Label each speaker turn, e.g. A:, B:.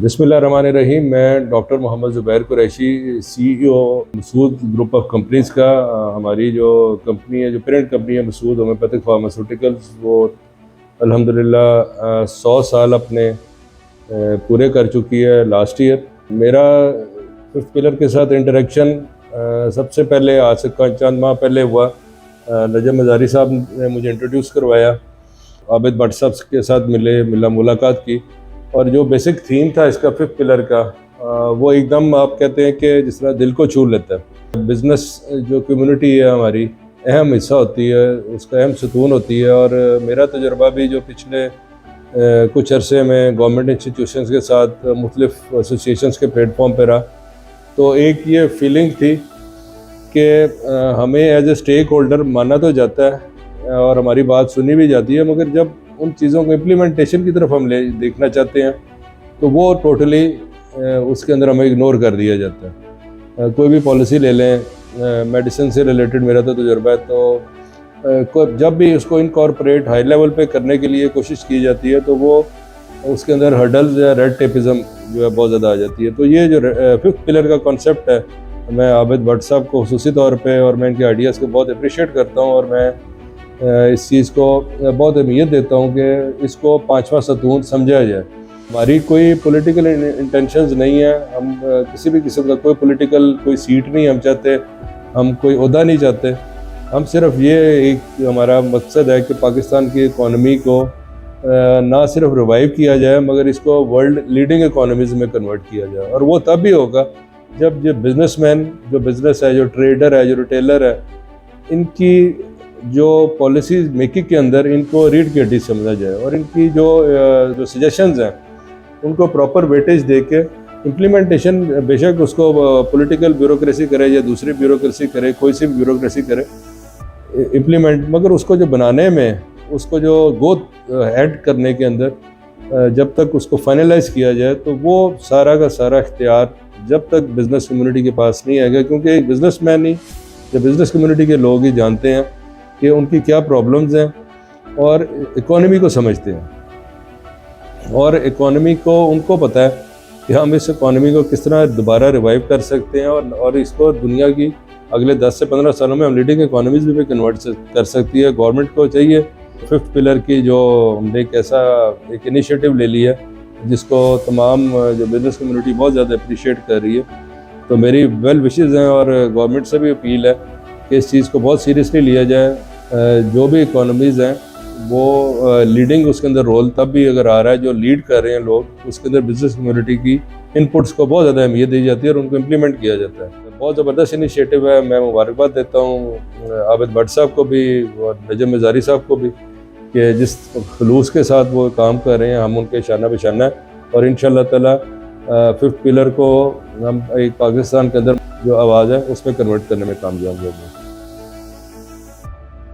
A: बिस्मिल्लाहिर्रहमानिर्रहीम। मैं doctor Mohammad Zubair Qureshi, CEO Masood group of companies का। हमारी जो कंपनी है, जो पेरेंट कंपनी है मसूद होम्योपैथिक फार्मास्यूटिकल्स, वो अल्हम्दुलिल्लाह 100 साल अपने पूरे कर चुकी है लास्ट ईयर। मेरा फिफ्थ पिलर के साथ इंटरेक्शन सबसे पहले आज से चंद माह पहले हुआ। नजम मज़ारी साहब ने मुझे इंट्रोड्यूस करवाया, आबिद भट्ट साहब के साथ मुलाकात की, और जो बेसिक थीम था इसका फिफ्थ पिलर का, वो एकदम आप कहते हैं कि जिस तरह दिल को छू लेता है। बिज़नेस जो कम्युनिटी है हमारी अहम हिस्सा होती है, उसका अहम सतून होती है। और मेरा तजुर्बा भी जो पिछले कुछ अरसे में गवर्नमेंट इंस्टीट्यूशंस के साथ मुख्तलिफ एसोसिएशंस के प्लेटफॉर्म पर रहा, तो एक ये फीलिंग थी कि हमें एज ए स्टेक होल्डर माना तो जाता है और हमारी बात सुनी भी जाती है, मगर जब उन चीज़ों को इम्प्लीमेंटेशन की तरफ हम देखना चाहते हैं तो वो टोटली उसके अंदर हमें इग्नोर कर दिया जाता है। कोई भी पॉलिसी ले लें, मेडिसिन से रिलेटेड मेरा तो तजुर्बा है, तो जब भी उसको इनकॉर्पोरेट हाई लेवल पे करने के लिए कोशिश की जाती है तो वो उसके अंदर हर्डल्स या रेड टेपिज़म जो है बहुत ज़्यादा आ जाती है। तो ये जो फिफ्थ पिलर का कॉन्सेप्ट है, मैं आबिद भट्ट साहब को खुसूसी तौर पे और मैं इनके आइडियाज़ को बहुत अप्रिशिएट करता हूँ, और मैं इस चीज़ को बहुत अहमियत देता हूँ कि इसको पांचवा सतून समझा जाए। हमारी कोई पॉलिटिकल इंटेंशंस नहीं है, हम किसी भी किस्म का कोई सीट नहीं हम चाहते, हम कोई ओहदा नहीं चाहते। हम सिर्फ ये एक हमारा मकसद है कि पाकिस्तान की इकॉनमी को ना सिर्फ रिवाइव किया जाए, मगर इसको वर्ल्ड लीडिंग इकॉनमीज़ में कन्वर्ट किया जाए। और वो तब भी होगा जब जो बिजनेसमैन, जो बिज़नेस है, जो ट्रेडर है, जो रिटेलर है, इनकी जो पॉलिसी मेकिंग के अंदर इनको रीड की हड्डी समझा जाए, और इनकी जो सजेशंस हैं उनको प्रॉपर वेटेज दे के इम्प्लीमेंटेशन, बेशक उसको पॉलिटिकल ब्यूरोक्रेसी करे या दूसरी ब्यूरोक्रेसी करे, कोई सी भी ब्यूरोक्रेसी करे इम्प्लीमेंट, मगर उसको जो बनाने में, उसको जो ऐड करने के अंदर जब तक उसको फाइनलाइज किया जाए, तो वो सारा का सारा इख्तियार जब तक बिज़नेस कम्युनिटी के पास नहीं आएगा, क्योंकि एक बिज़नेसमैन ही या बिज़नेस कम्युनिटी के लोग ही जानते हैं कि उनकी क्या प्रॉब्लम्स हैं और इकोनॉमी को समझते हैं, और इकोनॉमी को उनको पता है कि हम इस इकोनॉमी को किस तरह दोबारा रिवाइव कर सकते हैं, और इसको दुनिया की अगले 10 से 15 सालों में हम लीडिंग इकोनॉमीज़ भी कन्वर्ट कर सकती है। गवर्नमेंट को चाहिए फिफ्थ पिलर की जो हमने एक ऐसा एक इनिशिएटिव ले लिया जिसको तमाम जो बिज़नेस कम्युनिटी बहुत ज़्यादा अप्रिशिएट कर रही है। तो मेरी वेल विशेज़ हैं और गवर्नमेंट से भी अपील है कि इस चीज़ को बहुत सीरियसली लिया जाए। जो भी इकोनॉमीज़ हैं वो लीडिंग उसके अंदर रोल तब भी अगर आ रहा है, जो लीड कर रहे हैं लोग, उसके अंदर बिज़नेस कम्युनिटी की इनपुट्स को बहुत ज़्यादा अहमियत दी जाती है और उनको इम्प्लीमेंट किया जाता है। बहुत ज़बरदस्त इनिशिएटिव है। मैं मुबारकबाद देता हूँ आबिद भट्ट साहब को भी और नजम मज़ारी साहब को भी कि जिस खलूस के साथ वो काम कर रहे हैं, हम उनके शाना बशाना है, और इंशाअल्लाह ताला फिफ्थ पिलर को हम एक पाकिस्तान के अंदर जो आवाज़ है उसमें कन्वर्ट करने में कामयाब होंगे।